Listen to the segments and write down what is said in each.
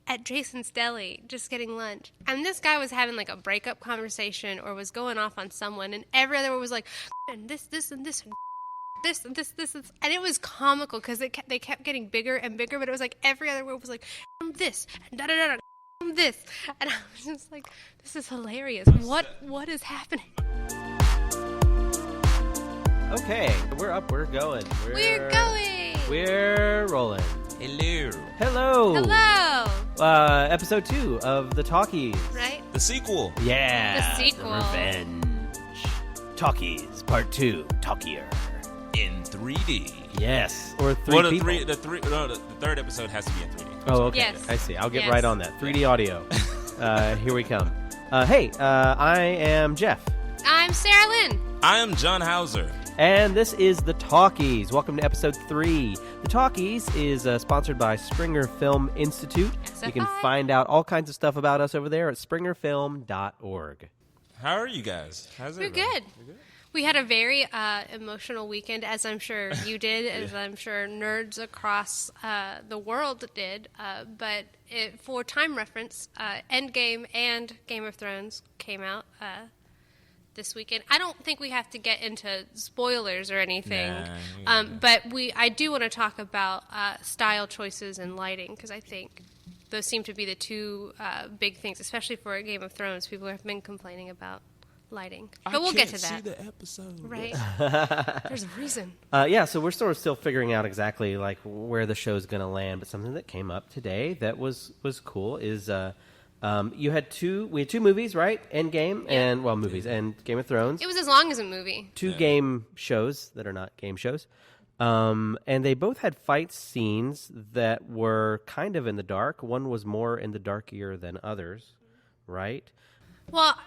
at Jason's Deli just getting lunch. And this guy was having like a breakup conversation or was going off on someone, and every other one was like, and this, and this, and this, and this. And it was comical because they kept getting bigger and bigger, but it was like every other word was like, this, and da-da-da-da, this. And I was just like, this is hilarious. What is happening? Okay, we're up, we're going. We're going. We're rolling. Hello. Episode 2 of the Talkies. Right? The sequel. Yeah. The sequel. Revenge. Talkies, Part 2, Talkier. In 3D. Yes. Or three Well, people. the third episode has to be in 3D. Oh, okay. Yes. I see. I'll get Yes. right on that. 3D audio. Here we come. I am Jeff. I'm Sara Lynn. I am John Houzer. And this is The Talkies. Welcome to episode 3. The Talkies is sponsored by Springer Film Institute. SFI. You can find out all kinds of stuff about us over there at springerfilm.org. How are you guys? How's We're everybody? good. We had a very emotional weekend, as I'm sure you did, as I'm sure nerds across the world did. But for time reference, Endgame and Game of Thrones came out this weekend. I don't think we have to get into spoilers or anything, but I do want to talk about style choices and lighting, because I think those seem to be the two big things, especially for Game of Thrones. People have been complaining about lighting, but we'll get to that. I can't see the episode. Right? There's a reason. So we're sort of still figuring out exactly like where the show's going to land, but something that came up today that was cool is we had two movies, right? Endgame and movies and Game of Thrones. It was as long as a movie. Two game shows that are not game shows. And they both had fight scenes that were kind of in the dark. One was more in the darkier than others, right? Well,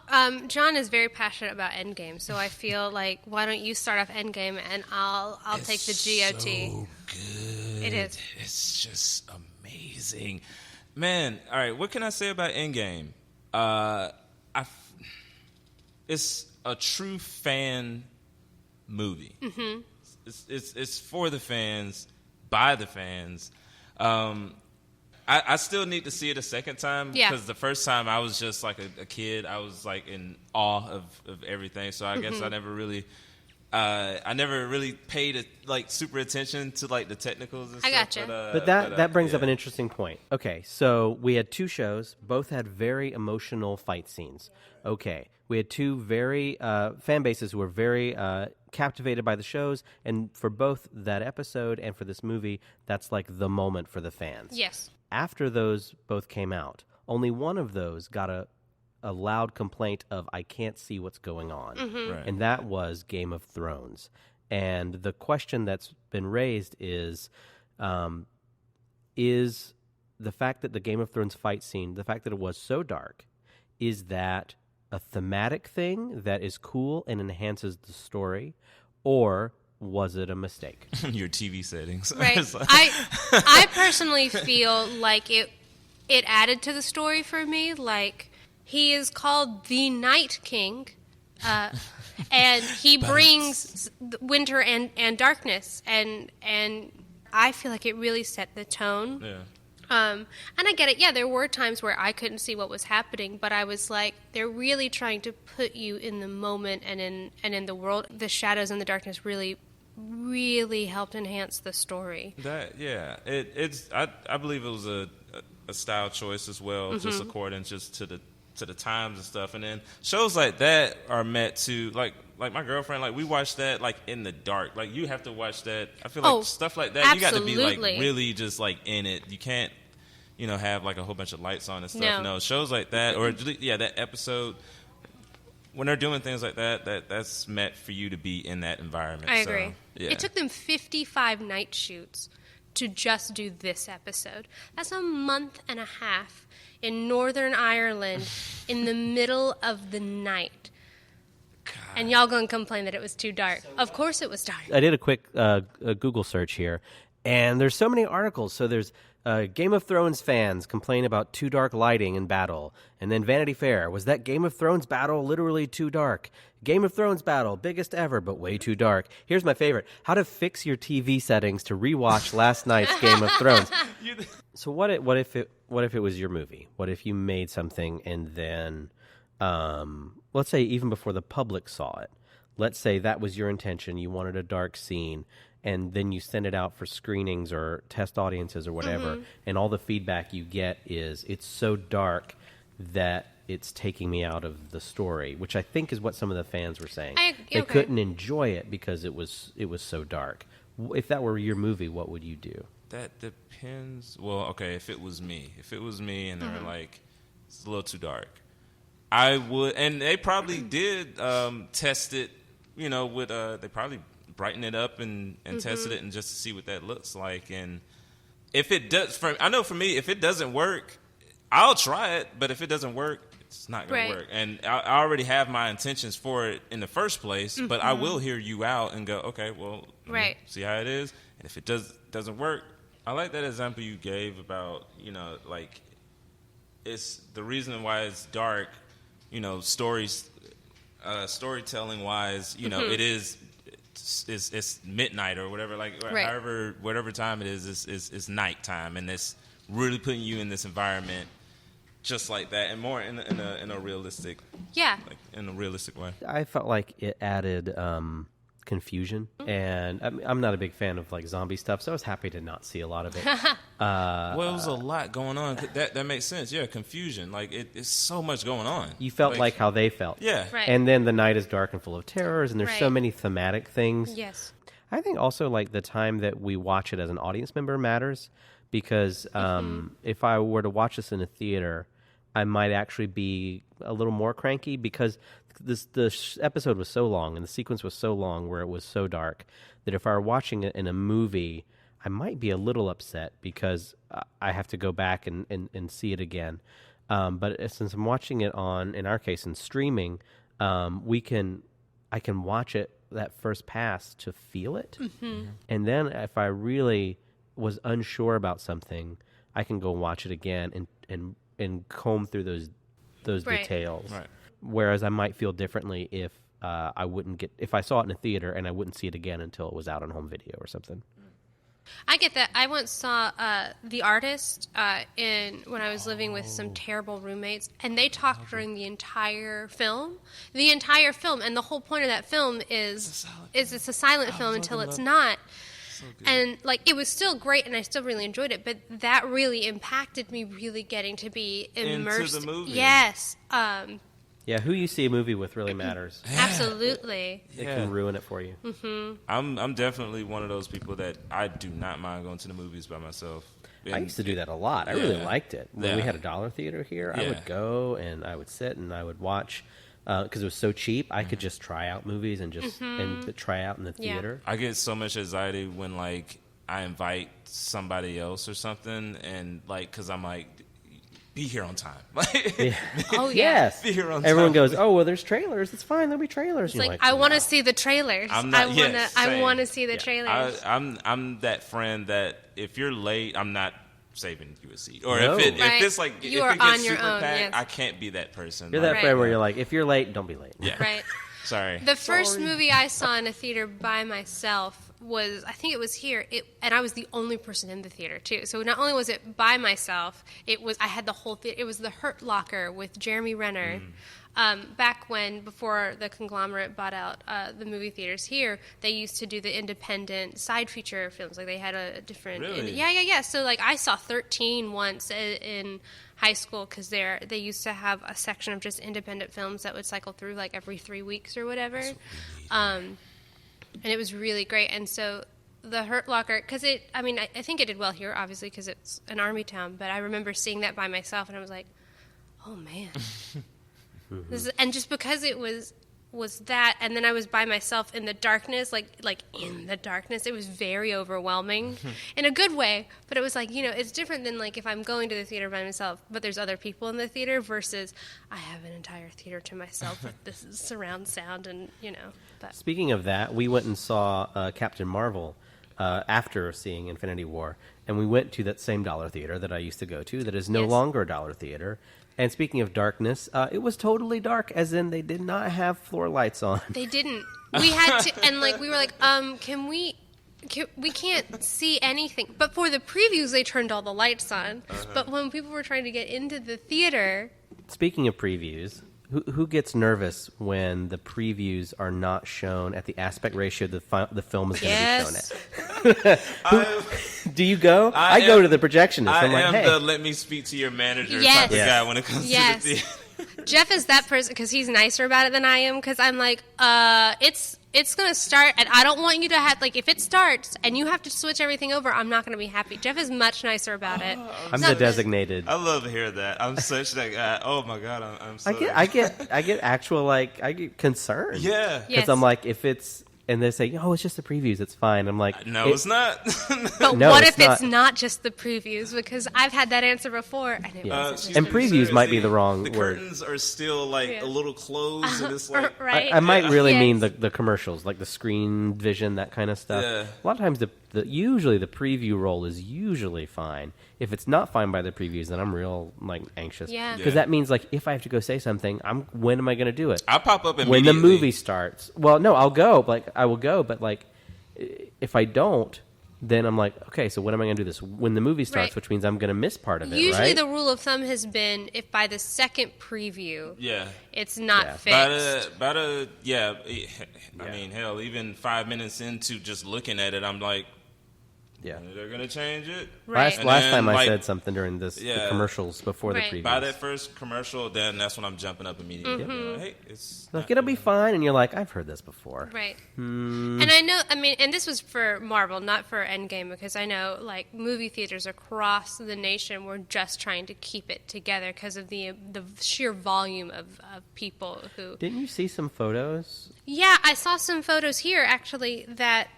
John is very passionate about Endgame, so I feel like, why don't you start off Endgame and I'll take the GOT. So good. It is. It's just amazing. Man, all right, what can I say about Endgame? It's a true fan movie. Mm-hmm. It's for the fans, by the fans. I still need to see it a second time, because the first time I was just like a kid. I was like in awe of everything. So I guess I never really paid super attention to like the technicals and stuff. I gotcha. But that brings up an interesting point. Okay, so we had two shows. Both had very emotional fight scenes. Okay, we had two very fan bases who were very captivated by the shows, and for both that episode and for this movie, that's like the moment for the fans. Yes. After those both came out, only one of those got a loud complaint of, I can't see what's going on. Mm-hmm. Right. And that was Game of Thrones. And the question that's been raised is the fact that the Game of Thrones fight scene, the fact that it was so dark, is that a thematic thing that is cool and enhances the story, or was it a mistake? Your TV settings. Right. I personally feel like it added to the story for me. Like, he is called the Night King, and he brings winter and darkness, and I feel like it really set the tone. Yeah. And I get it. Yeah, there were times where I couldn't see what was happening, but I was like, they're really trying to put you in the moment and in the world. The shadows and the darkness really helped enhance the story. I believe it was a style choice as well, just according just to the times and stuff. And then shows like that are meant to like my girlfriend, like we watch that like in the dark. Like you have to watch that. I feel like stuff like that, absolutely. you got to be like really just like in it. You can't, have like a whole bunch of lights on and stuff. No, shows like that, or that episode, when they're doing things like that's meant for you to be in that environment. I agree. Yeah. It took them 55 night shoots to just do this episode. That's a month and a half in Northern Ireland in the middle of the night. God. And y'all gonna complain that it was too dark. Of course it was dark. I did a quick Google search here, and there's so many articles. So there's Game of Thrones fans complain about too dark lighting in battle. And then Vanity Fair, was that Game of Thrones battle literally too dark? Game of Thrones battle, biggest ever, but way too dark. Here's my favorite. How to fix your TV settings to rewatch last night's Game of Thrones. So what if it was your movie? What if you made something and then, let's say even before the public saw it, let's say that was your intention, you wanted a dark scene, and then you send it out for screenings or test audiences or whatever, and all the feedback you get is it's so dark that it's taking me out of the story, which I think is what some of the fans were saying. They couldn't enjoy it because it was so dark. If that were your movie, what would you do? That depends. Well, okay, if it was me and they were like, it's a little too dark, I would, and they probably did test it, with, they probably brighten it up and tested it and just to see what that looks like. And if it does, I know for me, if it doesn't work, I'll try it, but if it doesn't work, it's not going to work. And I already have my intentions for it in the first place, but I will hear you out and go, okay, well, see how it is. And if it doesn't work, I like that example you gave about, like, it's the reason why it's dark, storytelling wise, it is, it's midnight or whatever, like whatever time it is, it's nighttime, and it's really putting you in this environment just like that, and more in a realistic, in a realistic way. I felt like it added confusion, and I'm not a big fan of like zombie stuff, so I was happy to not see a lot of it. Well, it was a lot going on. That makes sense. Yeah, confusion. Like it's so much going on. You felt like how they felt. Yeah. Right. And then the night is dark and full of terrors, and there's so many thematic things. Yes. I think also like the time that we watch it as an audience member matters, because if I were to watch this in a theater, I might actually be a little more cranky because the episode was so long and the sequence was so long where it was so dark that if I were watching it in a movie, I might be a little upset because I have to go back and see it again. But since I'm watching it on, in our case, in streaming, I can watch it that first pass to feel it. And then if I really was unsure about something, I can go watch it again and comb through those details. Right. Whereas I might feel differently if if I saw it in a theater and I wouldn't see it again until it was out on home video or something. I get that. I once saw The Artist when I was living with some terrible roommates, and they talked during the entire film. And the whole point of that film is it's a silent film until it's not. So and like it was still great, and I still really enjoyed it. But that really impacted me, really getting to be immersed into the movie. Yes. Yeah, who you see a movie with really matters. Absolutely. It can ruin it for you. I'm definitely one of those people that I do not mind going to the movies by myself. And I used to do that a lot. I really liked it. When we had a dollar theater here, I would go and I would sit and I would watch. Because it was so cheap, I could just try out movies and just and try out in the theater. I get so much anxiety when like I invite somebody else or something, and like because I'm like, be here on time. Oh yes, be here on Everyone time. goes, oh well, there's trailers. It's fine. There'll be trailers. It's like I want to see the trailers. I want to see the trailers. I'm that friend that if you're late, I'm not saving you a seat. Or if it's like you if are it gets on your super own, packed, I can't be that person. You're that friend where you're like, if you're late, don't be late. Yeah. Right. Sorry. The first movie I saw in a theater by myself was, I think it was here, and I was the only person in the theater too. So not only was it by myself, I had the whole theater. It was The Hurt Locker with Jeremy Renner. Back before the conglomerate bought out the movie theaters here, they used to do the independent side feature films. Like they had a different... Really? Yeah. So like I saw 13 once in high school because they used to have a section of just independent films that would cycle through like every 3 weeks or whatever. And it was really great. And so the Hurt Locker, because I think it did well here, obviously, because it's an army town, but I remember seeing that by myself and I was like, oh man. And just because it was that, and then I was by myself in the darkness, like in the darkness, it was very overwhelming in a good way. But it was like, it's different than like if I'm going to the theater by myself, but there's other people in the theater versus I have an entire theater to myself with this surround sound and. But. Speaking of that, we went and saw Captain Marvel after seeing Infinity War, and we went to that same dollar theater that I used to go to that is no Yes. longer a dollar theater. And speaking of darkness, it was totally dark, as in they did not have floor lights on. They didn't. We had to, and like we were like, we can't see anything. But for the previews, they turned all the lights on. But when people were trying to get into the theater, Speaking of previews, who gets nervous when the previews are not shown at the aspect ratio the film is going Yes. to be shown at? Do you go? I go to the projectionist. I I'm like, am hey. the let me speak to your manager Yes. type of guy when it comes Yes. to the theater. Jeff is that person because he's nicer about it than I am. Because I'm like, it's gonna start, and I don't want you to have like if it starts and you have to switch everything over, I'm not gonna be happy. Jeff is much nicer about it. I'm No, the designated. I love to hear that. I'm such that guy. Oh my god, I'm so. I get actual like I get concerned. Yeah. Because Yes. I'm like, if it's and they say, oh, it's just the previews, it's fine. I'm like, No, it's not. But No, what it's if it's not. not just the previews? Because I've had that answer before, and it wasn't. Excuse And me, previews sir, might be see, the wrong the word. curtains are still like Yeah. a little closed, and it's like right? I might really Yes. mean the commercials, like the screen vision, that kind of stuff. Yeah. A lot of times, usually the preview roll is usually fine. If it's not fine by the previews, then I'm real like anxious. Yeah. Because Yeah. that means like if I have to go say something, when am I going to do it? I'll pop up When immediately. the movie starts. Well, no, I'll go. Like I will go, but like if I don't, then I'm like, okay, so when am I going to do this? When the movie starts, Right. which means I'm going to miss part of it, Usually, right? the rule of thumb has been if by the second preview, Yeah. it's not Yeah. fixed. I mean, hell, even 5 minutes into just looking at it, I'm like, yeah. they're gonna change it. Right. Last And last then, time I like, said something during the Yeah. commercials before Right. the previews. By that first commercial, then that's when I'm jumping up immediately. Mm-hmm. Like, hey, it's Like, it'll be fine, and you're like, I've heard this before. Right. Hmm. And I know, I mean, and this was for Marvel, not for Endgame, because I know, like, movie theaters across the nation were just trying to keep it together because of the sheer volume of people who. Didn't you see some photos? Yeah, I saw some photos here, actually, that,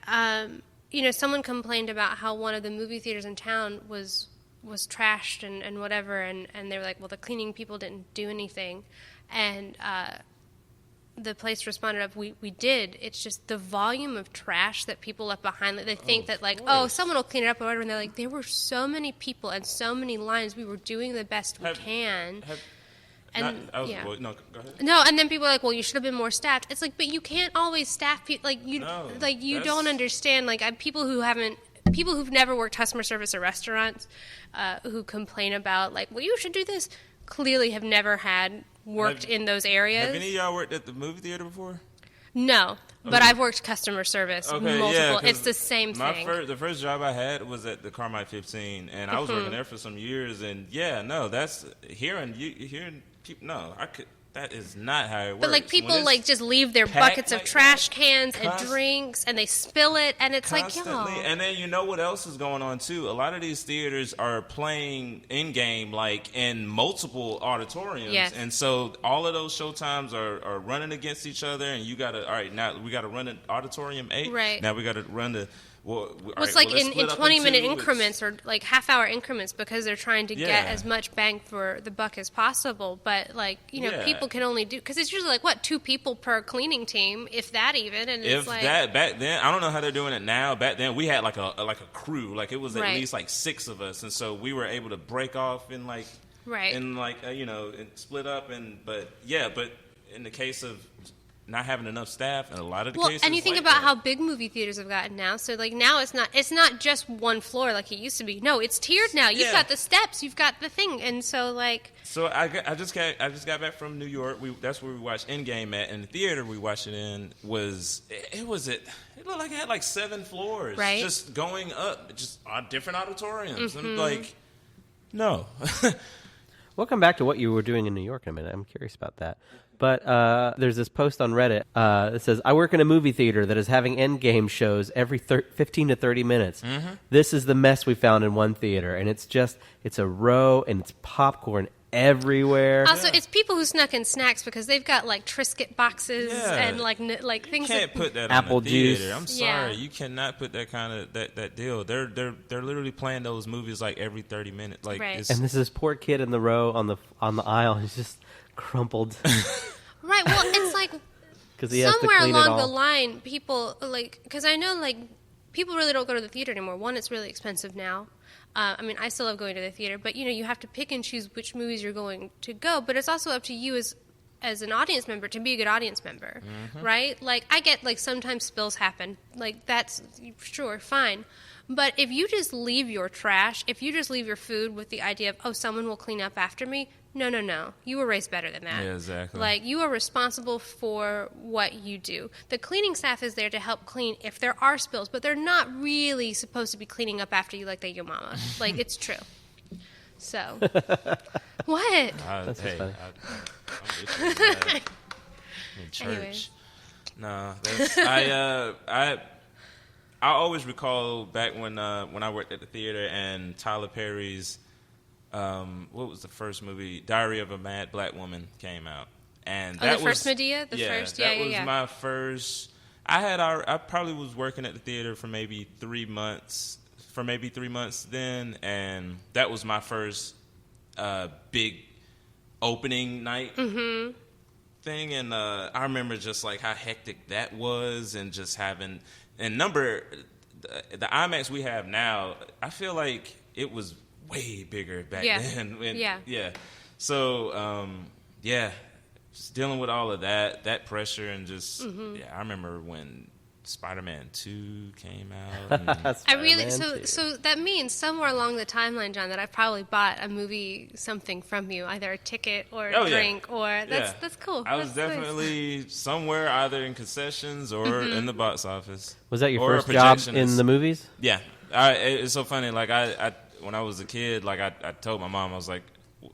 someone complained about how one of the movie theaters in town was trashed and whatever, and they were like, well, the cleaning people didn't do anything. And the place responded up, we did. It's just the volume of trash that people left behind. Like, they think that, like, someone will clean it up or whatever, and they're like, there were so many people and so many lines. We were doing the best we can. And, yeah. no, go ahead. No, and then people are like, "Well, you should have been more staffed." It's like, but you can't always staff people. Like you that's- don't understand. Like people who've never worked customer service at restaurants, who complain about like, "Well, you should do this." Clearly, have never had worked in those areas. Have any of y'all worked at the movie theater before? No, but I've worked customer service multiple. Yeah, 'cause It's the same thing. The first job I had was at the Carmike 15, and I was Mm-hmm. working there for some years. And yeah, no, that's hearing people. No, that is not how it works. But like When people it's like just leave their packed buckets of like trash that, cans and const- drinks, and they spill it, and it's like, constantly. y'all. And then you know what else is going on too? A lot of these theaters are playing in game like in multiple auditoriums, Yes. and so all of those showtimes are running against each other. And you got to now we got to run the auditorium 8. Right. Now we got to run the. Well, It's like in 20-minute increments or like half-hour increments because they're trying to get Yeah. as much bang for the buck as possible. But like Yeah. people can only do because it's usually like 2 people per cleaning team, if that even. And If it's like that back then, I don't know how they're doing it now. Back then, we had like a crew, like it was at Right. least like 6 of us, and so we were able to break off and like, Right. and like and split up, but in the case of not having enough staff, in a lot of the well, cases, and you think like about that. how big movie theaters have gotten now. So like now it's not just one floor like it used to be. No, it's tiered now. You've Yeah. got the steps, you've got the thing, and so like So I just got back from New York. That's where we watched Endgame at, and the theater we watched it in it looked like it had like 7 floors, Right. just going up, just on different auditoriums. Mm-hmm. I'm like, no. We'll come back to what you were doing in New York in a minute. I'm curious about that. But there's this post on Reddit that says, I work in a movie theater that is having Endgame shows every 15 to 30 minutes. Mm-hmm. This is the mess we found in one theater. And it's a row and it's popcorn everywhere. also it's people who snuck in snacks because they've got like Triscuit boxes Yeah. and like things. You can't put that Apple on the theater. juice. I'm sorry, Yeah. you cannot put that kind of that deal. They're literally playing those movies like every 30 minutes. Like Right. it's, And this poor kid in the row on the aisle. He's just crumpled Right. Well, it's like because he has to somewhere clean along it all. the line, people like because I know like people really don't go to the theater anymore. One, it's really expensive now. I mean, I still love going to the theater, but you have to pick and choose which movies you're going to go. But it's also up to you as an audience member to be a good audience member, right? Like, I get, like, sometimes spills happen. Like, that's, sure, fine. But if you just leave your trash, if you just leave your food with the idea of, oh, someone will clean up after me, no. You were raised better than that. Yeah, exactly. Like, you are responsible for what you do. The cleaning staff is there to help clean if there are spills, but they're not really supposed to be cleaning up after you like they your mama. Like, it's true. So, what? That's hey, funny. I'm in church. Anyways. No, that's, I always recall back when I worked at the theater and Tyler Perry's what was the first movie? Diary of a Mad Black Woman came out, and that the first Medea, the first, that was my first. I probably was working at the theater for maybe 3 months. Then, and that was my first big opening night thing, and I remember just like how hectic that was, and just having the IMAX we have now. I feel like it was way bigger back then. And, So just dealing with all of that pressure, and just I remember when Spider-Man 2 came out. So that means somewhere along the timeline, John, that I probably bought a movie something from you, either a ticket or a drink, or that's cool. I was definitely somewhere, either in concessions or in the box office. Was that your first job in the movies? Yeah, it's so funny. Like I when I was a kid, like I told my mom, I was like,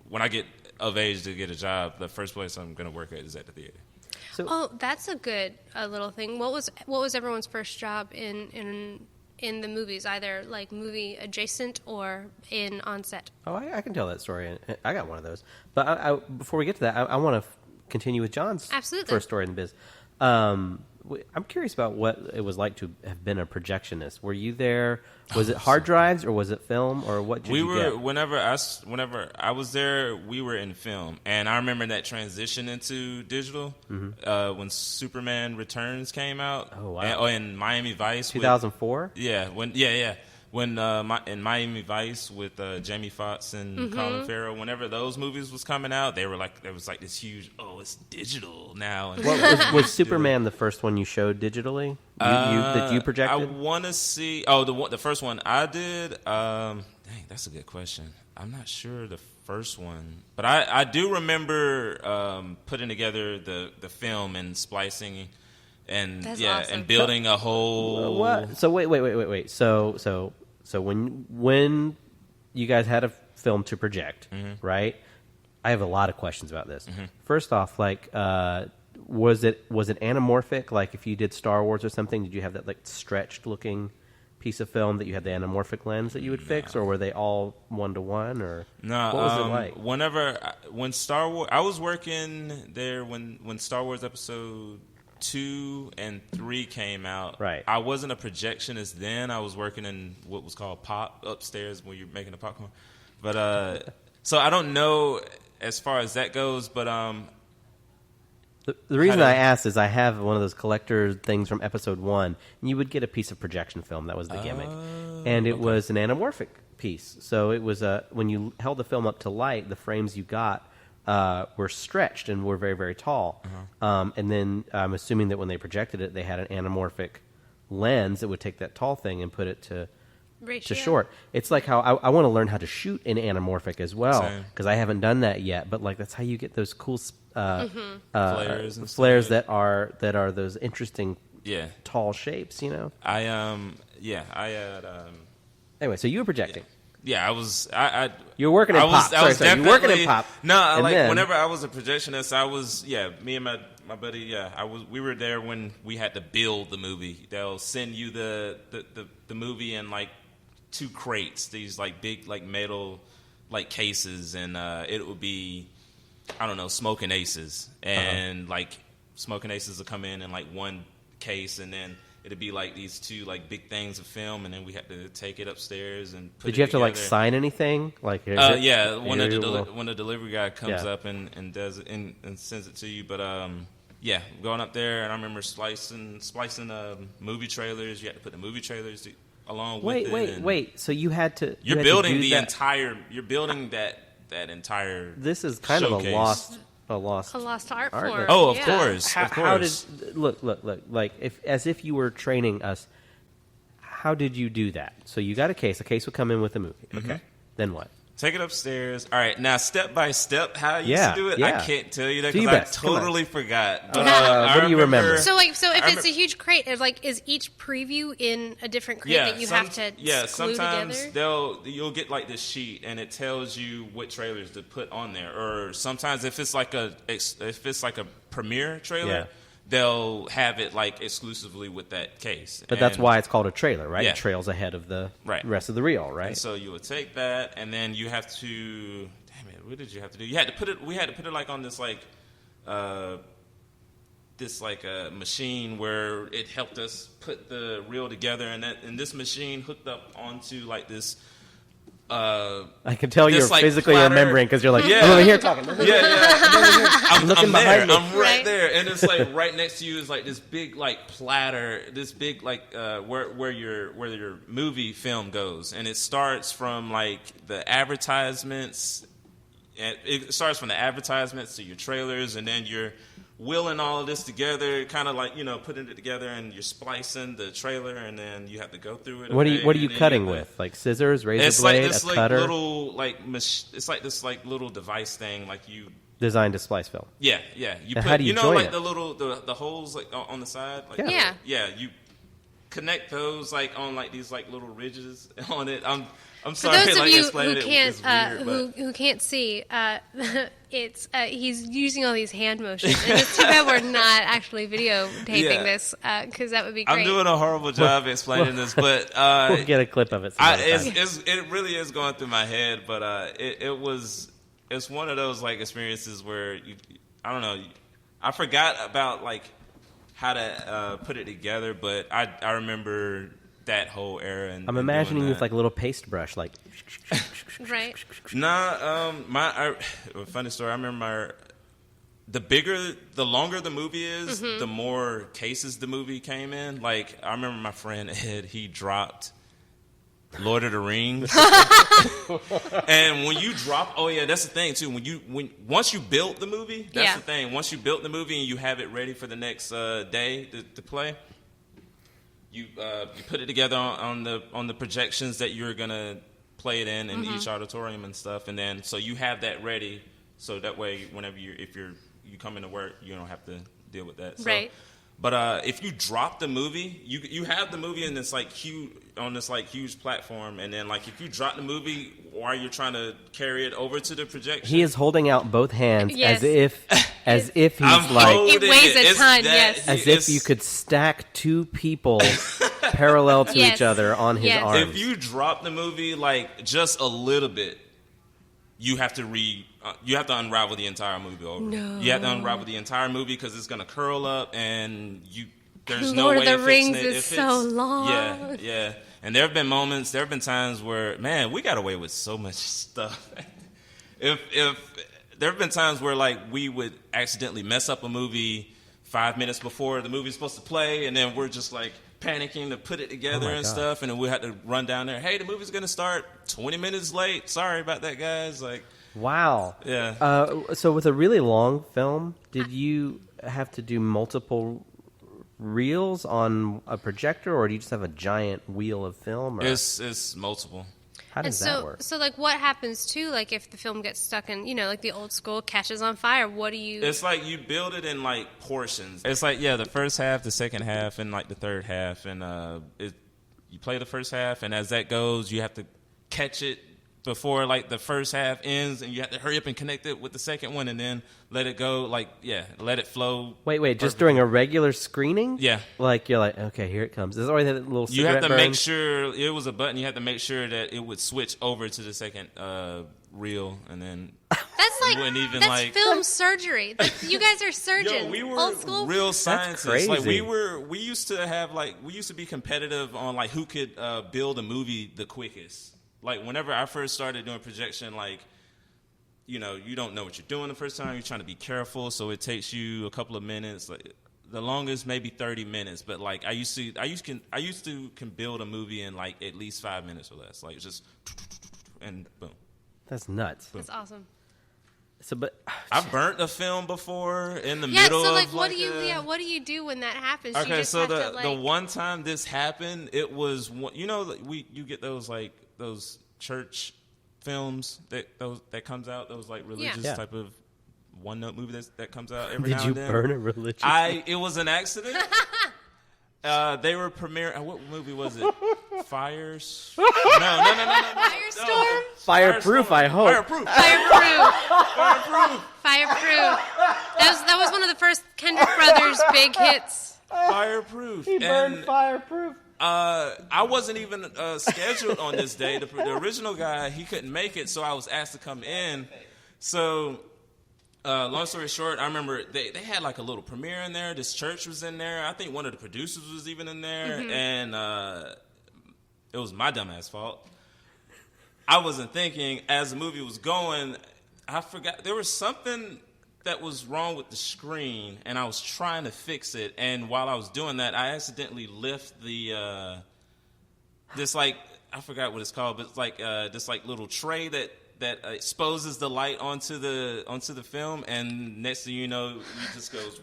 when I get of age to get a job, the first place I'm going to work at is at the theater. So, that's a good little thing. What was everyone's first job in the movies, either like movie adjacent or on set? Oh, I can tell that story. I got one of those. But before we get to that, I want to continue with John's first story in the biz. I'm curious about what it was like to have been a projectionist. Were you there? Was it hard drives or was it film, or what did you get? Whenever I was there, we were in film, and I remember that transition into digital when Superman Returns came out. Oh wow! And Miami Vice, 2004. When in Miami Vice with Jamie Foxx and Colin Farrell, whenever those movies was coming out, there was like this huge, it's digital now. And was Superman the first one you showed digitally? That you projected? I want to see. The first one I did. Dang, that's a good question. I'm not sure the first one, but I do remember putting together the film and splicing. And that's yeah, awesome. and building a whole. What? So wait. So when you guys had a film to project, right? I have a lot of questions about this. First off, like, was it anamorphic? Like, if you did Star Wars or something, did you have that like stretched looking piece of film that you had the anamorphic lens that you would fix, or were they all 1-to-1? Or no? What was it like? When Star Wars, I was working there when Star Wars Episode 2 and 3 came out. Right. I wasn't a projectionist then. I was working in what was called pop upstairs when you're making the popcorn. But so I don't know as far as that goes. But the reason I asked is I have one of those collector things from Episode 1, and you would get a piece of projection film. That was the gimmick, and it was an anamorphic piece. So it was when you held the film up to light, the frames you got were stretched and were very, very tall. And then I'm assuming that when they projected it, they had an anamorphic lens that would take that tall thing and put it to short. It's like how I want to learn how to shoot in anamorphic as well, because I haven't done that yet. But like that's how you get those cool flares that are those interesting tall shapes. Anyway, so you were projecting. Yeah, I was. You were working in pop. You were working in pop. No, whenever I was a projectionist, I was. Yeah, me and my buddy. Yeah, we were there when we had to build the movie. They'll send you the movie in like 2 crates. These like big like metal like cases, and it would be, I don't know, Smoking Aces, and like Smoking Aces will come in like 1 case, and then it'd be like these 2 like big things of film, and then we had to take it upstairs and put it together. Did you have to like sign anything? Like when the delivery guy comes up and does it and sends it to you. But Yeah, going up there, and I remember splicing movie trailers. You had to put the movie trailers along with it. Wait. So you had to. You're building the entire. You're building that entire. This is kind showcase. of a lost art form. Oh, of course. How did look like as if you were training us? How did you do that? So you got a case. A case would come in with a movie. Okay. Mm-hmm. Then what? Take it upstairs. All right. Now, step by step, how I used to do it, I can't tell you that because I totally forgot. But, what do you remember? So if it's a huge crate, is each preview in a different crate that you have to glue sometimes together? You'll get like this sheet and it tells you what trailers to put on there. Or sometimes if it's like a premiere trailer, they'll have it like exclusively with that case. But that's why it's called a trailer, right? Yeah. It trails ahead of the rest of the reel, right? And so you would take that, and then you have to. Damn it! What did you have to do? You had to put it. We had to put it like on this machine where it helped us put the reel together, and this machine hooked up onto like this. I can tell you're like physically platter. Remembering because you're like, I'm over here talking. I'm looking there. behind me. I'm right there, and it's like right next to you is like this big like platter, this big like where your movie film goes, and it starts from like the advertisements. And it starts from the advertisements to your trailers, and then you're wheeling all of this together, kind of like, putting it together, and you're splicing the trailer, and then you have to go through it. What are you cutting with? Like scissors, razor blade, a cutter? It's like this like little device thing, like you designed to splice film. Yeah. How do you join like it? the little the holes like on the side. Like, you connect those like on like these like little ridges on it. I'm sorry. For those of you who can't see, it's he's using all these hand motions. And it's too bad we're not actually videotaping this because that would be great. I'm doing a horrible job explaining this, but we'll get a clip of it. It really is going through my head, but it's one of those like experiences where I don't know. I forgot about like how to put it together, but I remember that whole era. And I'm imagining you with like a little paste brush, like. Right. Nah, funny story. I remember the longer the movie is, the more cases the movie came in. Like I remember my friend Ed, he dropped Lord of the Rings, and when you drop, that's the thing too. Once you build the movie, that's the thing. Once you build the movie and you have it ready for the next day to play. You put it together on the projections that you're gonna play it in each auditorium and stuff, and then so you have that ready, so that way whenever you come into work, you don't have to deal with that. So, right. But if you drop the movie, you have the movie in this like huge platform, and then like if you drop the movie while you're trying to carry it over to the projection, he is holding out both hands as if he's it weighs a ton. As if you could stack two people parallel to each other on his arms. If you drop the movie like just a little bit, you have to unravel the entire movie over. No. You have to unravel the entire movie because it's going to curl up, and there's no Lord way of the of fixing Rings it. is so long. Yeah. And there have been times where, man, we got away with so much stuff. If there have been times where like we would accidentally mess up a movie 5 minutes before the movie's supposed to play, and then we're just like panicking to put it together and stuff, and then we had to run down there. Hey, the movie's gonna start 20 minutes late. Sorry about that, guys. Like, wow. Yeah. So with a really long film, did you have to do multiple reels on a projector, or do you just have a giant wheel of film? Or? It's multiple. How does that work? So, like, what happens, too, like, if the film gets stuck in, like, the old school catches on fire, what do you... It's like you build it in, like, portions. It's like, the first half, the second half, and, like, the third half. And you play the first half, and as that goes, you have to catch it before, like, the first half ends, and you have to hurry up and connect it with the second one, and then let it go, like, let it flow. Wait, just during a regular screening? Yeah. Like, you're like, okay, here it comes. There's always that little cigarette You have to burn. make sure, it was a button, you have to make sure that it would switch over to the second reel, and then... That's film surgery. You guys are surgeons. We were old school. real scientists. That's crazy. Like we used to be competitive on like who could build a movie the quickest. Like whenever I first started doing projection, like you don't know what you're doing the first time. You're trying to be careful, so it takes you a couple of minutes. Like the longest, maybe 30 minutes. But like I used to can build a movie in like at least 5 minutes or less. Like just and boom. That's nuts. That's awesome. So, but I've burnt a film before in the Yeah, middle so like of what do you do when that happens? You Okay, just so have the to, like... the one time this happened, it was you get those like those church films that comes out, those like religious Yeah. type of one note movie that comes out every did now you and then. burn a religious? It was an accident. They were premiering. What movie was it? Fires? No. Firestorm? Fireproof, I hope. Fireproof. Fireproof. That was one of the first Kendrick Brothers big hits. Fireproof. He burned And, Fireproof. I wasn't even scheduled on this day. The original guy, he couldn't make it, so I was asked to come in. So, long story short, I remember they had like a little premiere in there. This church was in there. I think one of the producers was even in there, and it was my dumbass fault. I wasn't thinking as the movie was going. I forgot there was something that was wrong with the screen, and I was trying to fix it. And while I was doing that, I accidentally lift the this like I forgot what it's called, but it's like this like little tray that exposes the light onto the film, and next thing you know, it just goes.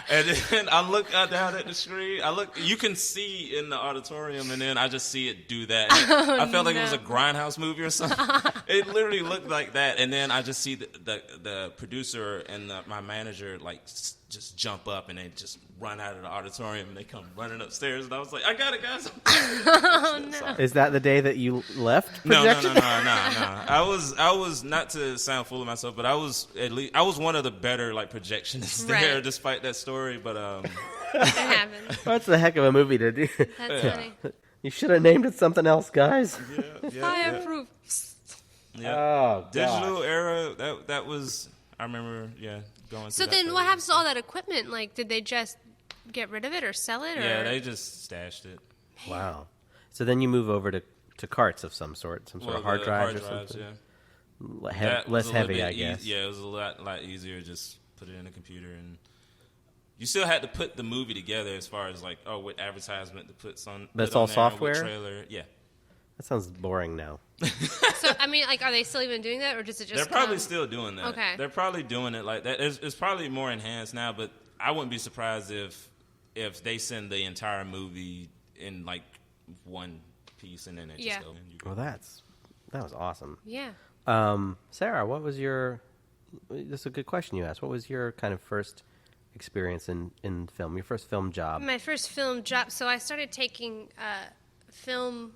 And then I look down at the screen. You can see in the auditorium, and then I just see it do that. I felt like it was a Grindhouse movie or something. It literally looked like that. And then I just see the producer and my manager like just jump up, and they just run out of the auditorium, and they come running upstairs. And I was like, I got it, guys. Oh, no. Is that the day that you left? No. I was not to sound full of myself, but I was one of the better like projectionists there, Right. despite that story. But It happened. That's a heck of a movie to do. That's funny. You should have named it something else, guys. Fireproof. Yeah. Oh, Digital gosh. era. That was. I remember. Yeah. Going. So through then that what phase. happens to all that equipment? Like, did they just get rid of it or sell it? Or... Yeah, they just stashed it. Wow. So then you move over to carts of some sort of hard the drives or drives, something. Yeah. That Less was a little heavy, bit I guess. Yeah, it was a lot easier. Just put it in a computer, and you still had to put the movie together as far as like with advertisement to put some. But it's put on all there, software? with trailer. Yeah. That sounds boring now. So, I mean, like, are they still even doing that, or does it just They're probably still doing that. Okay. They're probably doing it like that. It's probably more enhanced now, but I wouldn't be surprised if they send the entire movie in like one piece and then it Yeah. just goes. Well, that was awesome. Yeah. Sarah, what was your? This is a good question you asked. What was your kind of first experience in film? Your first film job? My first film job. So I started taking film,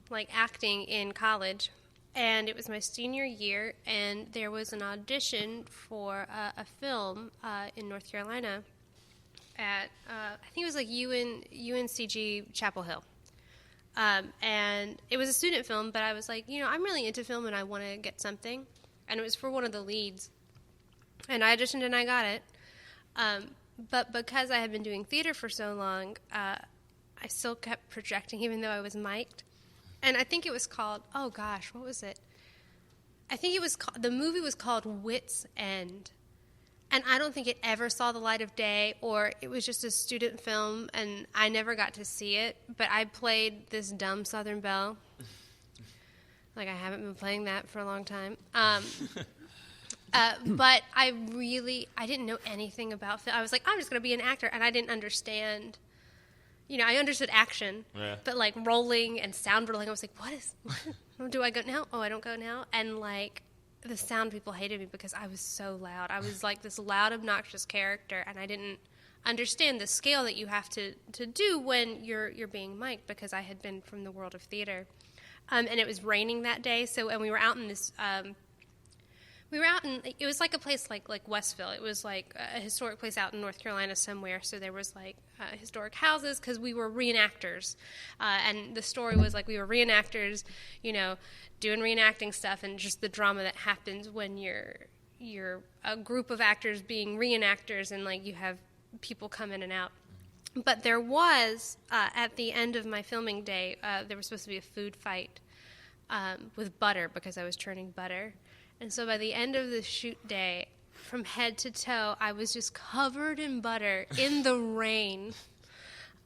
like acting, in college, and it was my senior year, and there was an audition for a film in North Carolina at I think it was like UNCG Chapel Hill. And it was a student film, but I was like, I'm really into film and I want to get something. And it was for one of the leads. And I auditioned and I got it. But because I had been doing theater for so long, I still kept projecting even though I was mic'd. And I think it was called, oh gosh, what was it? I think it was, the movie was called Wit's End. And I don't think it ever saw the light of day, or it was just a student film, and I never got to see it. But I played this dumb Southern Belle. Like, I haven't been playing that for a long time. But I didn't know anything about film. I was like, I'm just going to be an actor, and I didn't understand. I understood action, Yeah. but like rolling and sound rolling, I was like, what? Do I go now? Oh, I don't go now? And like, the sound people hated me because I was so loud. I was like this loud, obnoxious character, and I didn't understand the scale that you have to do when you're being mic'd, because I had been from the world of theater. And it was raining that day, and we were out in this. It was like a place like Westville. It was like a historic place out in North Carolina somewhere. So there was like historic houses, because we were reenactors, and the story was like we were reenactors, doing reenacting stuff, and just the drama that happens when you're a group of actors being reenactors, and like you have people come in and out. But there was at the end of my filming day, there was supposed to be a food fight. with butter because I was churning butter. And so by the end of the shoot day, from head to toe, I was just covered in butter in the rain.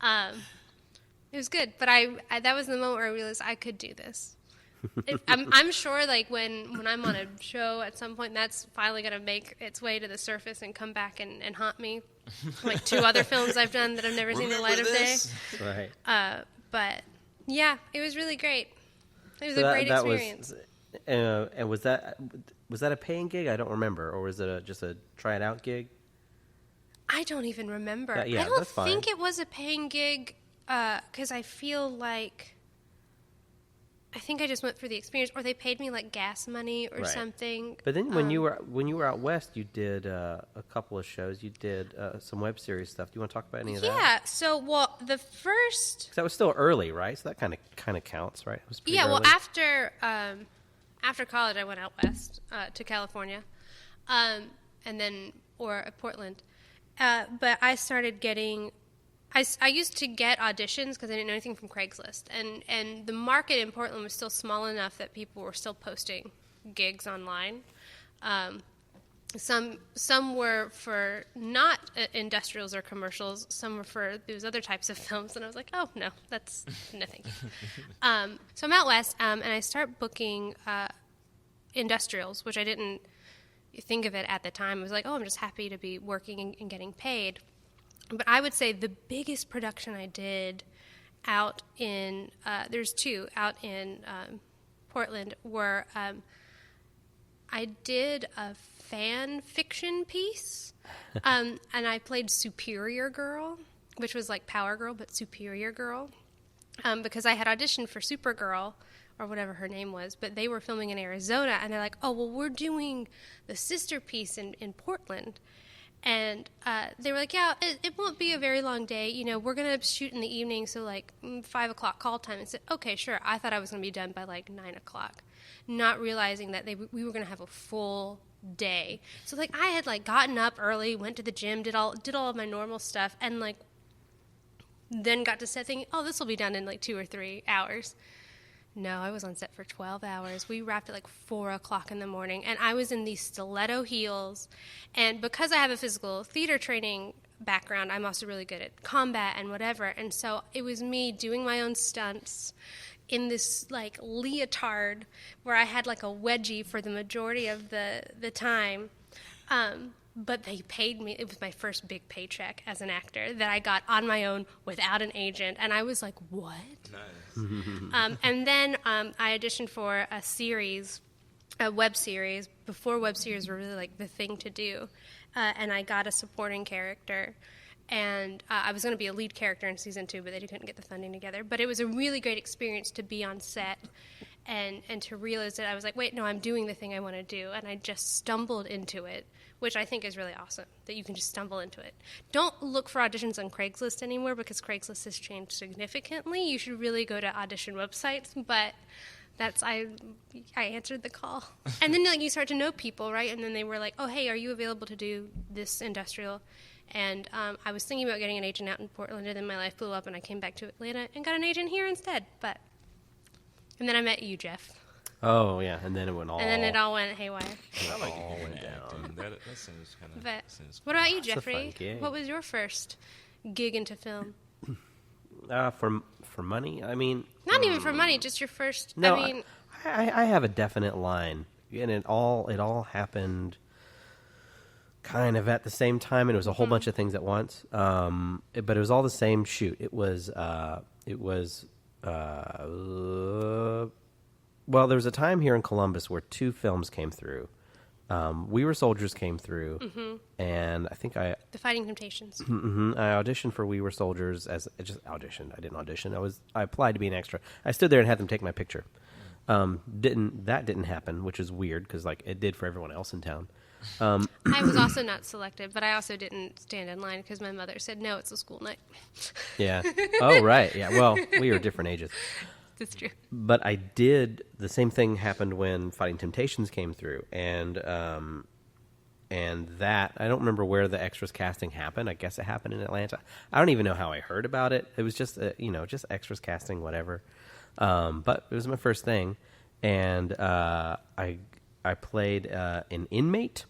It was good, but I that was the moment where I realized I could do this. I'm sure, like, when I'm on a show at some point, that's finally going to make its way to the surface and come back and haunt me. Like 2 other films I've done that have never seen the light of day. Right. But, yeah, it was really great. It was a great experience. And was that a paying gig? I don't remember. Or was it just a try-it-out gig? I don't even remember. I don't think it was a paying gig because I feel like... I think I just went for the experience, or they paid me like gas money or something. But then when you were out west, you did a couple of shows. You did some web series stuff. Do you want to talk about any of that? Yeah. So, the first. 'Cause that was still early, right? So that kind of counts, right? It was pretty early. Well, after college, I went out west to California, and then Portland. But I started getting. I used to get auditions because I didn't know anything from Craigslist, and the market in Portland was still small enough that people were still posting gigs online. Some were for not industrials or commercials. Some were for those other types of films, and I was like, oh no, that's nothing. So I'm out west, and I start booking industrials, which I didn't think of it at the time. I was like, oh, I'm just happy to be working and getting paid. But I would say the biggest production I did out in, there's 2 out in Portland, were I did a fan fiction piece, and I played Superior Girl, which was like Power Girl, but Superior Girl, because I had auditioned for Supergirl, or whatever her name was, but they were filming in Arizona, and they're like, oh, well, we're doing the sister piece in Portland. And they were like, yeah, it won't be a very long day. You know, we're going to shoot in the evening, so like 5 o'clock call time. And said, okay, sure. I thought I was going to be done by like 9 o'clock, not realizing that we were going to have a full day. So like I had like gotten up early, went to the gym, did all of my normal stuff, and like then got to set thinking, oh, this will be done in like 2 or 3 hours. No, I was on set for 12 hours. We wrapped at like 4 o'clock in the morning, and I was in these stiletto heels. And because I have a physical theater training background, I'm also really good at combat and whatever. And so it was me doing my own stunts in this like leotard where I had like a wedgie for the majority of the time. But they paid me. It was my first big paycheck as an actor that I got on my own without an agent. And I was like, what? Nice. And then I auditioned for a web series, before web series were really like the thing to do. And I got a supporting character. And I was going to be a lead character in season 2, but they couldn't get the funding together. But it was a really great experience to be on set and to realize that I was like, wait, no, I'm doing the thing I want to do. And I just stumbled into it, which I think is really awesome, that you can just stumble into it. Don't look for auditions on Craigslist anymore because Craigslist has changed significantly. You should really go to audition websites, but I answered the call. And then like you start to know people, right? And then they were like, oh, hey, are you available to do this industrial? And I was thinking about getting an agent out in Portland, and then my life blew up, and I came back to Atlanta and got an agent here instead. And then I met you, Jeff. Oh, yeah, and then it went all... And then it all went haywire. I like all went down. That seems kind of... But what about you, It's a Jeffrey? fun gig. What was your first gig into film? For money? I mean... Not even for money, just your first... No, I mean... I have a definite line, and it all happened kind of at the same time, and it was a whole bunch of things at once. But it was all the same shoot. It was well, there was a time here in Columbus where 2 films came through. We Were Soldiers came through, and I think The Fighting Temptations. I auditioned for We Were Soldiers as I just auditioned. I didn't audition. I applied to be an extra. I stood there and had them take my picture. That didn't happen, which is weird because like it did for everyone else in town. I was also not selected, but I also didn't stand in line because my mother said, no, it's a school night. Yeah. Oh, right. Yeah. Well, we were different ages. That's true. But I did, the same thing happened when Fighting Temptations came through. And that, I don't remember where the extras casting happened. I guess it happened in Atlanta. I don't even know how I heard about it. It was just, just extras casting, whatever. But it was my first thing. and I played an inmate.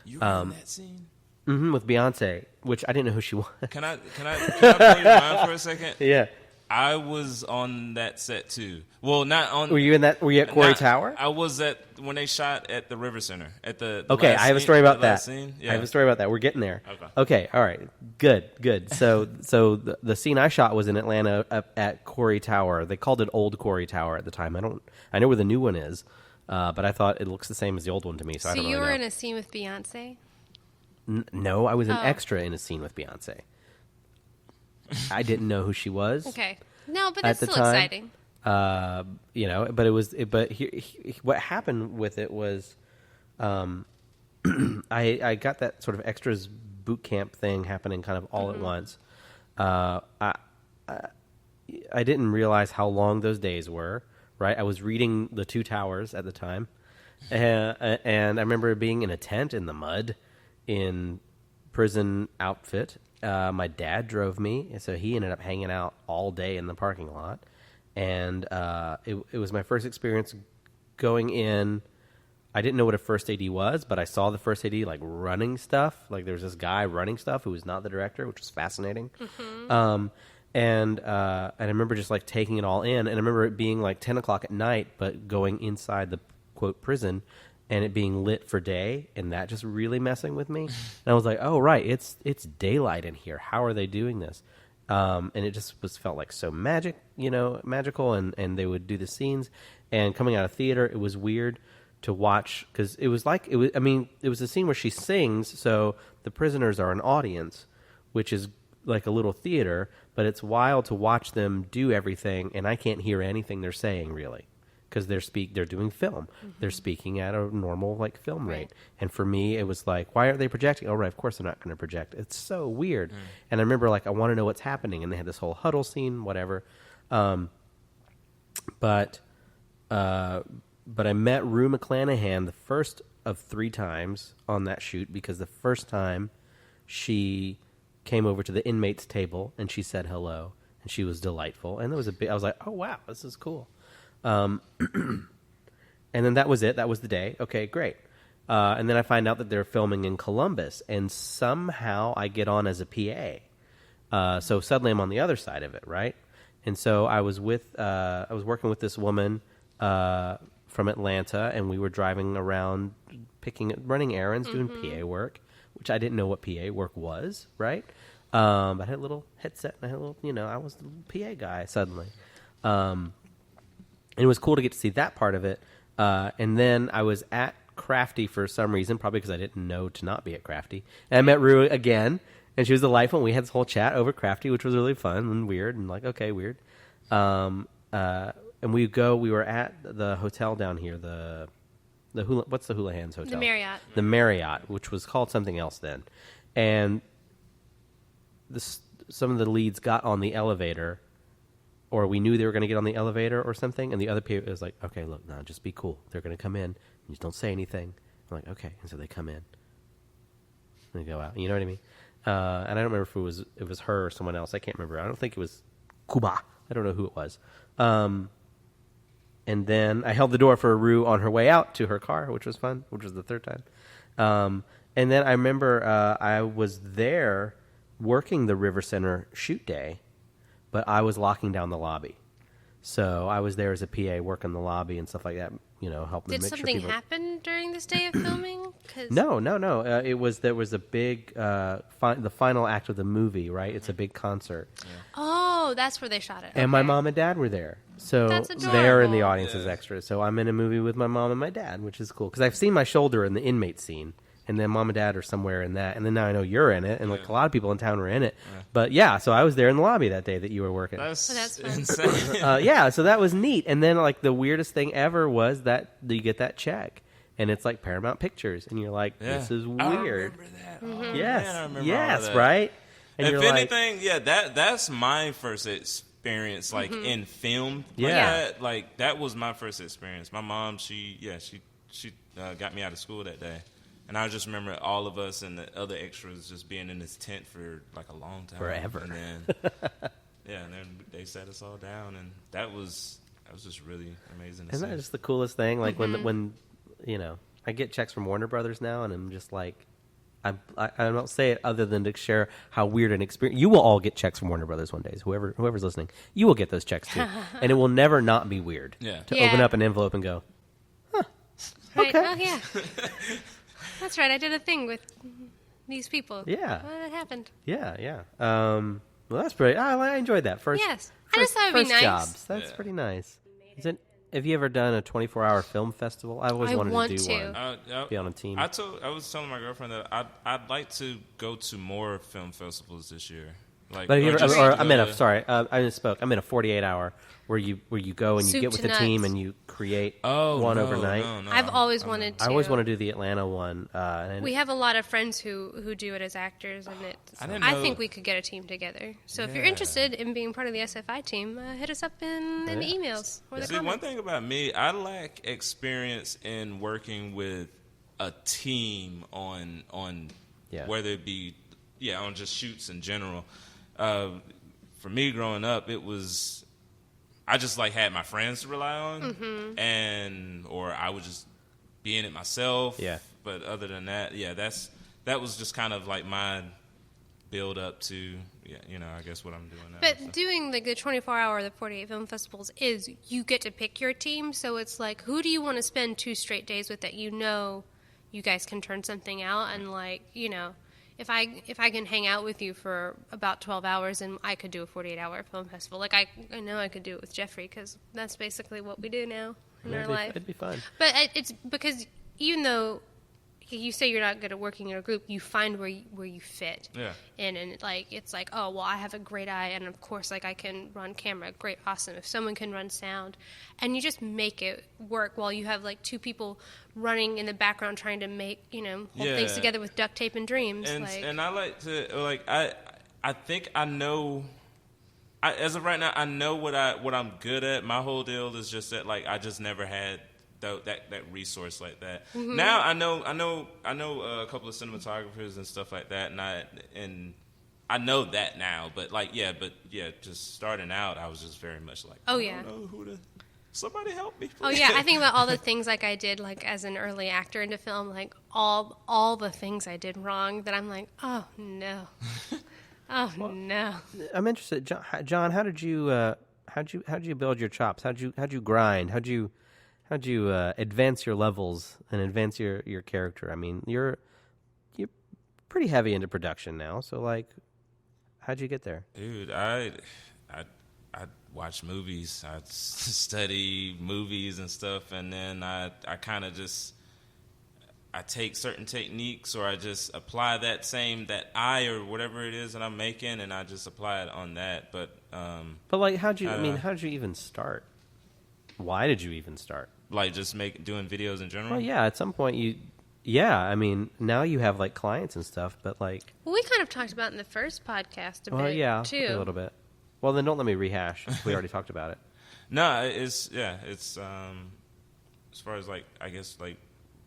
You were in that scene? With Beyonce, which I didn't know who she was. Can I blow your mind for a second? Yeah. I was on that set too. Well, not on. Were you in that? Were you at Quarry Tower? I was at when they shot at the River Center at the okay, last I have a scene, story about the that. last scene. Yeah. I have a story about that. We're getting there. Okay. All right. Good. So the scene I shot was in Atlanta at Quarry Tower. They called it Old Quarry Tower at the time. I know where the new one is, but I thought it looks the same as the old one to me. So I don't really know. So you were in a scene with Beyonce? No, I was an extra in a scene with Beyonce. I didn't know who she was. Okay. No, but that's at the still time. exciting. But it was. But what happened with it was, I got that sort of extras boot camp thing happening kind of all at once. I didn't realize how long those days were. Right, I was reading The Two Towers at the time, and I remember being in a tent in the mud, in prison outfit. My dad drove me, so he ended up hanging out all day in the parking lot. And it was my first experience going in. I didn't know what a first AD was, but I saw the first AD like running stuff. Like there was this guy running stuff who was not the director, which was fascinating. And I remember just like taking it all in. And I remember it being like 10 o'clock at night, but going inside the quote prison and it being lit for day, and that just really messing with me. And I was like, oh, right, it's daylight in here. How are they doing this? And it just felt like so magical, and they would do the scenes. And coming out of theater, it was weird to watch, because it was a scene where she sings, so the prisoners are an audience, which is like a little theater, but it's wild to watch them do everything, and I can't hear anything they're saying, really. Because they're doing film. They're speaking at a normal like film rate. And for me, it was like, why aren't they projecting? Oh, right, of course they're not going to project. It's so weird. And I remember like, I want to know what's happening. And they had this whole huddle scene, whatever. But I met Rue McClanahan the first of 3 times on that shoot, because the first time she came over to the inmates table and she said hello, and she was delightful. And I was like, oh wow, this is cool. And then that was it. That was the day. Okay, great. And then I find out that they're filming in Columbus, and somehow I get on as a PA. So suddenly I'm on the other side of it, right? And so I was working with this woman from Atlanta, and we were driving around, running errands, doing PA work, which I didn't know what PA work was, right? I had a little headset, and I had a little, I was the PA guy suddenly. And it was cool to get to see that part of it. And then I was at Crafty for some reason, probably because I didn't know to not be at Crafty. And I met Rue again, and she was delightful. And we had this whole chat over Crafty, which was really fun and weird, and like, okay, weird. And we were at the hotel down here, what's the Hula Hands hotel? The Marriott. The Marriott, which was called something else then. And some of the leads got on the elevator, or we knew they were going to get on the elevator or something, and the other people was like, okay, look, no, just be cool. They're going to come in. You just don't say anything. I'm like, okay. And so they come in. And they go out. You know what I mean? And I don't remember if it was her or someone else. I can't remember. I don't think it was Cuba. I don't know who it was. And then I held the door for Rue on her way out to her car, which was fun, which was the 3rd time. And then I remember I was there working the River Center shoot day, but I was locking down the lobby. So I was there as a PA working the lobby and stuff like that, helping Did make sure something happen during this day of filming? No. There was a big, the final act of the movie, right? It's a big concert. Yeah. Oh, that's where they shot it. And my mom and dad were there. So That's they're in the adorable. audience as extras. So I'm in a movie with my mom and my dad, which is cool. Because I've seen my shoulder in the inmate scene. And then mom and dad are somewhere in that. And then now I know you're in it. And like a lot of people in town were in it. Yeah. But yeah, so I was there in the lobby that day that you were working. That's fun. insane. Yeah, so that was neat. And then like the weirdest thing ever was that you get that check. And it's like Paramount Pictures. And you're like, this is weird. I remember that. Mm-hmm. Yes. Man, I remember all yes, that. right? And if you're anything, that's my first experience, like in film. Like that. Like that was my first experience. My mom, she got me out of school that day. And I just remember all of us and the other extras just being in this tent for like a long time. Forever. And then, and then they sat us all down. And that was, that was just really amazing to Isn't see. that just the coolest thing? Like when I get checks from Warner Brothers now, and I'm just like, I don't say it other than to share how weird an experience. You will all get checks from Warner Brothers one day. Whoever's listening, you will get those checks too, and it will never not be weird. Yeah. To open up an envelope and go, Right. okay. Oh, yeah. That's right. I did a thing with these people. Yeah. What happened? Yeah. Well, that's pretty. I enjoyed that first. Yes. I just thought it would be first nice. jobs. That's pretty nice. Have you ever done a 24-hour film festival? I've always wanted to do one. Be on a team. I was telling my girlfriend that I'd like to go to more film festivals this year. Like, But have you ever? or I meant I misspoke. I meant a 48-hour where you go and you Soup get with to the team nuts. and you create one overnight. No, I've always wanted to. I always want to do the Atlanta one. And We have a lot of friends who do it as actors, and I think we could get a team together. So if you're interested in being part of the SFI team, hit us up in the emails or the See, comments. one thing about me, I lack experience in working with a team on whether it be on just shoots in general. For me growing up, it was I just had my friends to rely on, or I would just be in it myself. Yeah. But other than that, that was just kind of like my build up to I guess what I'm doing now. But doing the 24-hour or the 48 film festivals is you get to pick your team. So it's like, who do you want to spend 2 straight days with that you guys can turn something out, and if I can hang out with you for about 12 hours, and I could do a 48-hour film festival. Like, I know I could do it with Jeffrey, because that's basically what we do now in our life. It'd be fun. But it's because even though you say you're not good at working in a group, you find where you fit. Yeah. And it's like, oh, well, I have a great eye, and of course, I can run camera. Great, awesome. If someone can run sound, and you just make it work while you have 2 people running in the background trying to make hold things together with duct tape and dreams. And I like to I think I know. As of right now, I know what I'm good at. My whole deal is just that I just never had that resource like that. Mm-hmm. Now I know a couple of cinematographers and stuff like that, and I know that now. But just starting out, I was just very much I don't know who to. Somebody help me, please. Oh yeah, I think about all the things I did as an early actor into film, all the things I did wrong that I'm oh no, no. I'm interested, John. How did you build your chops? How'd you grind? How'd you advance your levels and advance your character? I mean, you're pretty heavy into production now, so how'd you get there? Dude, I watch movies. I study movies and stuff, and then I kind of just I take certain techniques, or I just apply that eye or whatever it is that I'm making, and I just apply it on that. But how'd you even start? Why did you even start? Just doing videos in general? Well, yeah, at some point I mean, now you have clients and stuff, but Well, we kind of talked about in the first podcast a bit, too. A little bit. Well, then don't let me rehash. We already talked about it. No, it's as far as I guess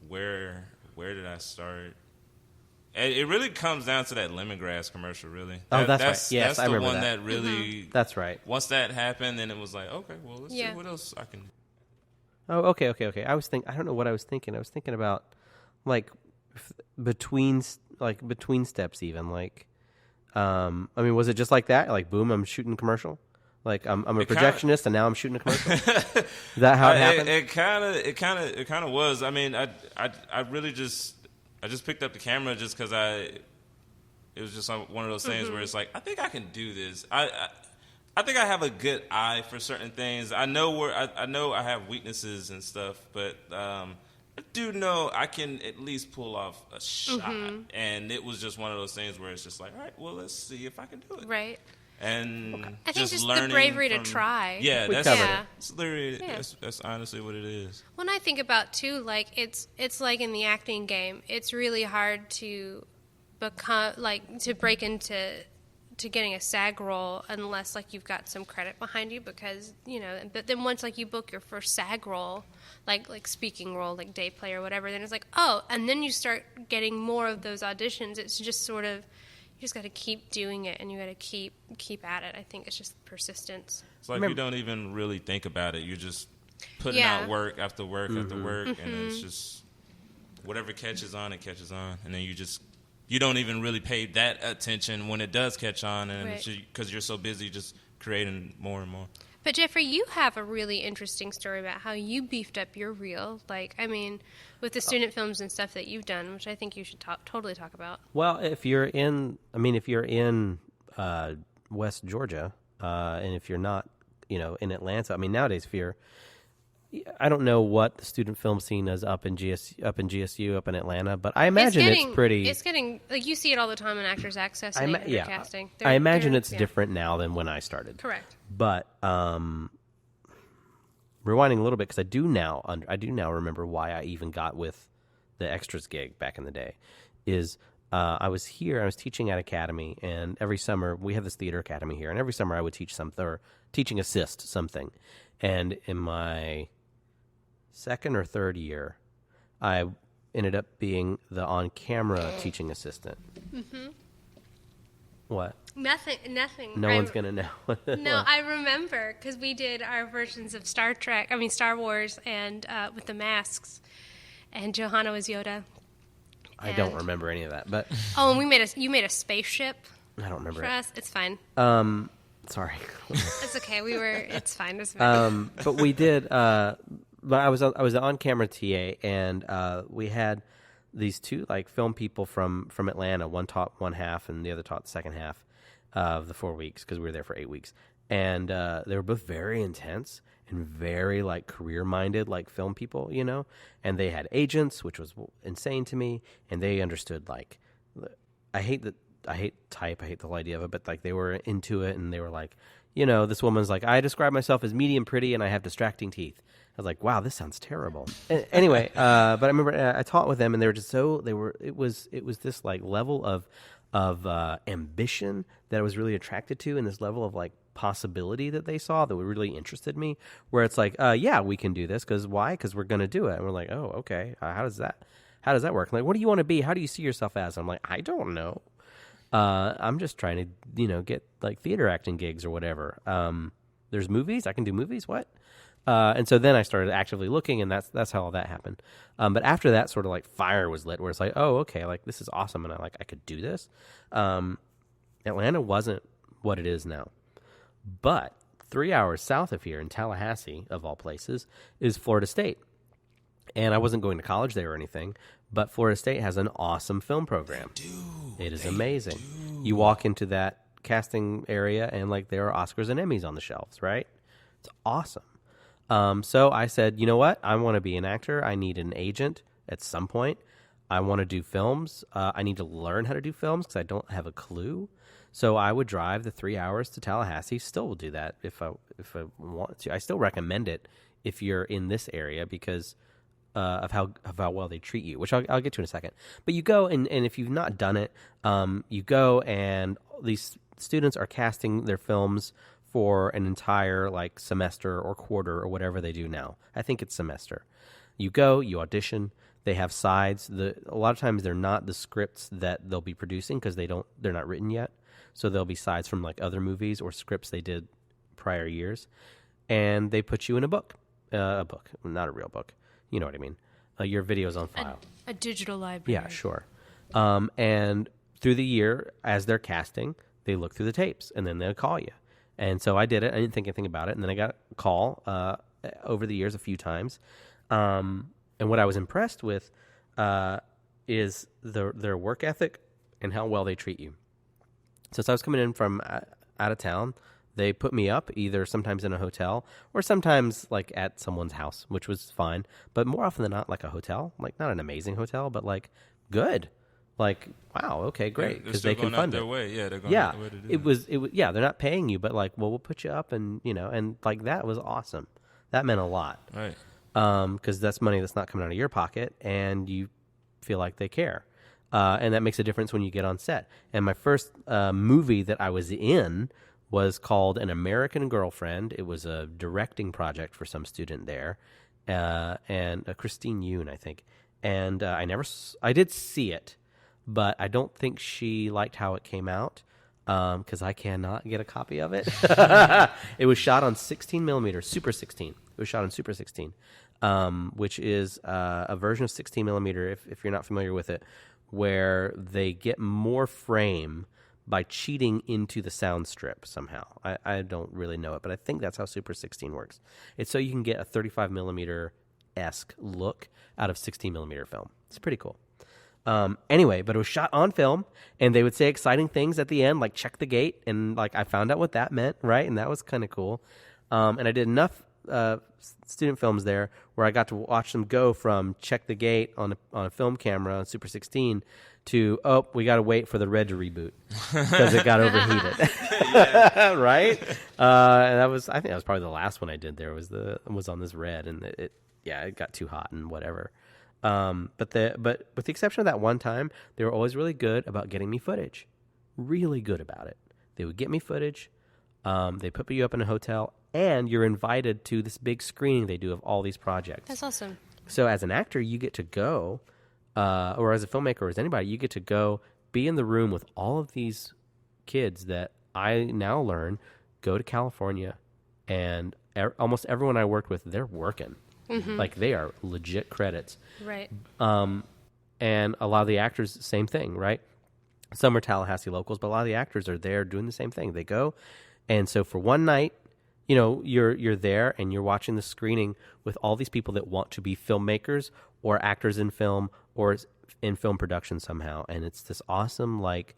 where did I start? It really comes down to that lemongrass commercial, really. That's right. Yes, I remember that. That really. That's right. Once that happened, then it was okay, well, let's see what else I can. Oh, okay. I don't know what I was thinking. I was thinking about between steps, even I mean, was it just like that? Boom, I'm shooting a commercial. I'm a projectionist, and now I'm shooting a commercial. Is that how it happened? It kind of was. I mean, I really just picked up the camera just because it was just one of those things where it's I think I can do this. I think I have a good eye for certain things. I know I know I have weaknesses and stuff, but I do know I can at least pull off a shot. And it was just one of those things where it's just all right, well, let's see if I can do it. Right. And I think just learning the bravery to try. Yeah, that's literally that's honestly what it is. When I think about too, it's like in the acting game, it's really hard to become to break into getting a SAG role unless you've got some credit behind you, because but then once you book your first SAG role, like speaking role, day play or whatever, then it's and then you start getting more of those auditions. It's just sort of just got to keep doing it, and you got to keep at it. I think it's just persistence. It's like you don't even really think about it. You're just putting out work after work after work, and it's just whatever catches on, it catches on, and then you don't even really pay that attention when it does catch on, and it's because you're so busy just creating more and more. But Jeffrey, you have a really interesting story about how you beefed up your reel. Like, I mean, with the student films and stuff that you've done, which I think you should totally talk about. Well, if you're in West Georgia, and if you're not, in Atlanta, I mean, nowadays, I don't know what the student film scene is up in GSU, up in Atlanta, but I imagine it's pretty. It's getting like you see it all the time in Actors Access and casting. I imagine it's different now than when I started. Correct. But rewinding a little bit, because I do now remember why I even got with the extras gig back in the day. Is I was teaching at Academy, and every summer we have this theater academy here, and every summer I would teach something or teaching assist something, and in my second or third year, I ended up being the on-camera teaching assistant. Mm-hmm. What? Nothing. No one's going to know. No, I remember, because we did our versions of Star Wars, and with the masks, and Johanna was Yoda. I don't remember any of that, but... Oh, and you made a spaceship. I don't remember for us. It's fine. Sorry. It's okay. It's fine. It's fine. But we did... But I was an on-camera TA, and we had these two film people from Atlanta. One taught one half, and the other taught the second half of the 4 weeks, because we were there for 8 weeks. And they were both very intense and very career-minded film people, And they had agents, which was insane to me, and they understood I hate type, I hate the whole idea of it, but they were into it, and they were this woman's I describe myself as medium pretty, and I have distracting teeth. I was like, wow, this sounds terrible. Anyway, but I remember I taught with them, and they were just it was this level of ambition that I was really attracted to, and this level of possibility that they saw that really interested me, where it's yeah, we can do this, because why? Because we're going to do it. And we're like, oh, okay, how does that work? I'm what do you want to be? How do you see yourself as? I'm like, I don't know. I'm just trying to, get theater acting gigs or whatever. There's movies. I can do movies. What? And so then I started actively looking, and that's how all that happened. But after that, sort of fire was lit, where it's oh, okay, this is awesome, and I could do this. Atlanta wasn't what it is now, but 3 hours south of here in Tallahassee, of all places, is Florida State. And I wasn't going to college there or anything, but Florida State has an awesome film program. It is amazing. You walk into that casting area, and there are Oscars and Emmys on the shelves, right? It's awesome. So I said, you know what? I want to be an actor. I need an agent at some point. I want to do films. I need to learn how to do films because I don't have a clue. So I would drive the 3 hours to Tallahassee. Still will do that if I want to. I still recommend it if you're in this area because of how well they treat you, which I'll get to in a second. But you go, and if you've not done it, you go, and these students are casting their films for an entire semester or quarter or whatever they do now. I think it's semester. You go, you audition. They have sides. A lot of times they're not the scripts that they'll be producing because they're not written yet. So there'll be sides from other movies or scripts they did prior years, and they put you in a book, not a real book. You know what I mean? Your video's on file. A digital library. Yeah, sure. And through the year, as they're casting, they look through the tapes, and then they'll call you. And so I did it. I didn't think anything about it. And then I got a call over the years a few times. And what I was impressed with is their work ethic and how well they treat you. Since I was coming in from out of town, they put me up either sometimes in a hotel or sometimes at someone's house, which was fine. But more often than not, a hotel. Not an amazing hotel, but good. Wow, okay, great, because they can fund it. Way. Yeah, they're going out their way to do it. Was yeah, they're not paying you, but we'll put you up, and and that was awesome. That meant a lot, right? Because that's money that's not coming out of your pocket, and you feel like they care, and that makes a difference when you get on set. And my first movie that I was in was called An American Girlfriend. It was a directing project for some student there, and Christine Yoon, I think. And I did see it. but I don't think she liked how it came out because I cannot get a copy of it. It was shot on 16 millimeter, Super 16. It was shot on Super 16, which is a version of 16 millimeter, if you're not familiar with it, where they get more frame by cheating into the sound strip somehow. I don't really know it, but I think that's how Super 16 works. It's so you can get a 35 millimeter-esque look out of 16 millimeter film. It's pretty cool. Anyway, but it was shot on film, and they would say exciting things at the end, like check the gate, and like I found out what that meant, right? And that was kind of cool. And I did enough student films there where I got to watch them go from check the gate on a film camera on Super 16 to, oh, we got to wait for the red to reboot because it got overheated. Right? And I think that was probably the last one I did there was on this red, and it got too hot and whatever. But with the exception of that one time, they were always really good about getting me footage. Really good about it. They would get me footage. They put you up in a hotel, and you're invited to this big screening they do of all these projects. That's awesome. So as an actor, you get to go, or as a filmmaker, or as anybody, you get to go be in the room with all of these kids that I now learn go to California, and almost everyone I worked with, they're working. Mm-hmm. Like, they are legit credits. Right. And a lot of the actors, same thing, right? Some are Tallahassee locals, but a lot of the actors are there doing the same thing. They go, and so for one night, you know, you're there and you're watching the screening with all these people that want to be filmmakers or actors in film or in film production somehow, and it's this awesome like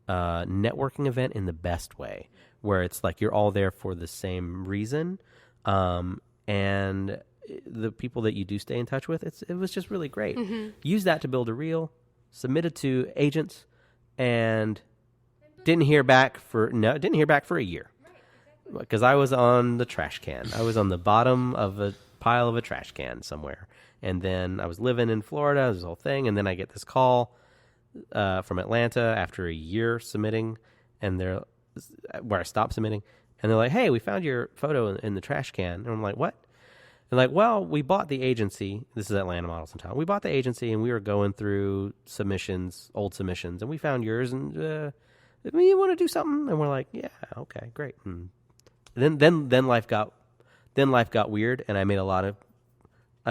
networking event in the best way, where it's like you're all there for the same reason, and the people that you do stay in touch with, it was just really great. Mm-hmm. Use that to build a reel, submit it to agents, and didn't hear back for a year. Because I was on the trash can. I was on the bottom of a pile of a trash can somewhere. And then I was living in Florida, this whole thing, and then I get this call from Atlanta after a year submitting, and where I stopped submitting, and they're like, hey, we found your photo in the trash can. And I'm like, what? They're like, well, we bought the agency. This is Atlanta Models in Town. We bought the agency, and we were going through old submissions, and we found yours, and you want to do something? And we're like, yeah, okay, great. And then life got weird, and I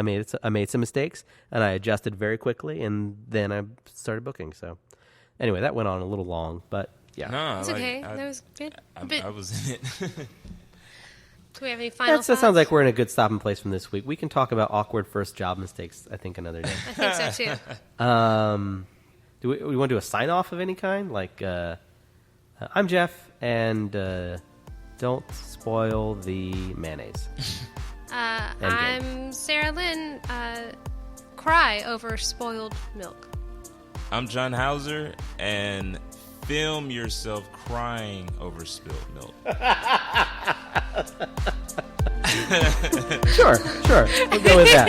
made some mistakes, and I adjusted very quickly, and then I started booking. So anyway, that went on a little long, but yeah. No, it's okay. That was good. I was in it. Do we have any final thoughts? That sounds like we're in a good stopping place from this week. We can talk about awkward first job mistakes, I think, another day. I think so, too. Do we want to do a sign-off of any kind? Like, I'm Jeff, and don't spoil the mayonnaise. I'm Sara Lynn. Cry over spoiled milk. I'm John Houzer, and film yourself crying over spilled milk. Sure. We'll go with that.